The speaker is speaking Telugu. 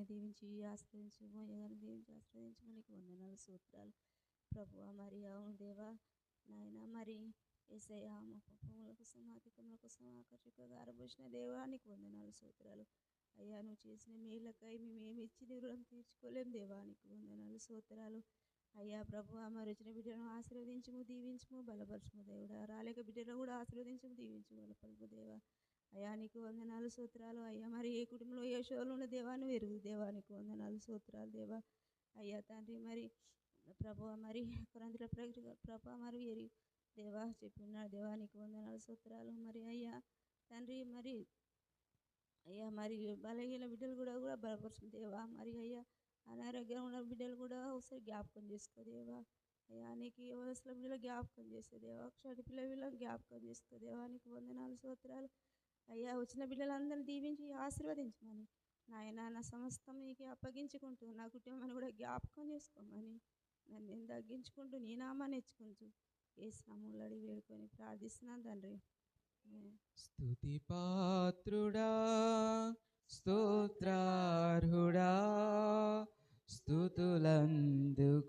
గారిని దీవించి ఆశ్రయించము, అయ్య గారిని దీవించి ఆశ్రయించము. నీకు వందనాలు స్తోత్రాలు ప్రభువా. మరి అవును దేవా నాయన, మరి యేసయ్యా మా పాపముల కోసం మా అతిక్రమముల కోసం ఆకర్షికగా ఆరబోసిన దేవా నీకు వందనాలు స్తోత్రాలు అయ్యా. నువ్వు చేసిన మేలకై మేమేమి ఇచ్చి నీ రుణం తీర్చుకోలేం దేవా, నీకు వందనాలు స్తోత్రాలు అయ్యా. ప్రభువా మరి వచ్చిన బిడ్డలను ఆశీర్వదించము, దీవించము, బలపరచము దేవుడా. రాలేక బిడ్డలను కూడా ఆశీర్వదించము, దీవించము, బలపరచము దేవా. అయ్యా నీకు వందనాలు స్తోత్రాలు అయ్యా. మరి ఏ కుటుంబంలో ఏ శోధనలు ఉన్న దేవా నువ్వు ఎరుగు దేవా, నీకు వందనాలు స్తోత్రాలు దేవా. అయ్యా తండ్రి మరి ప్రభువా మరి కొరంతిలో ప్రభా మరి ఎరి దేవా చెప్పినాడు దేవా, నీకు వందనాలు స్తోత్రాలు మరి అయ్యా తండ్రి. మరి అయ్యా మరి బలహీన బిడ్డలు కూడా బలపరచు దేవా. మరి అయ్యా అనారోగ్యం ఉన్న బిడ్డలు కూడా ఒకసారి జ్ఞాపకం చేసుకో దేవా. అయ్యా నీకు వయసుల బిడ్డలు జ్ఞాపకం చేసే దేవా, క్షటి పిల్లల జ్ఞాపకం చేసుకో దేవా, నీకు వందనాలు స్తోత్రాలు అయ్యా. వచ్చిన బిడ్డలందరినీ దీవించి ఆశీర్వదించమని నాయన నా సమస్తం నీకు అప్పగించుకుంటూ నా కుటుంబాన్ని కూడా జ్ఞాపకం చేసుకోమని నన్ను నేను తగ్గించుకుంటూ నీ నామాన్ని హెచ్చుకుంటూ యేసు నామములో అడిగి వేడుకొని ప్రార్థిస్తున్నాను తండ్రి. స్తుతి పాత్రుడా, స్తోత్రార్హుడా, స్తుతులందుకో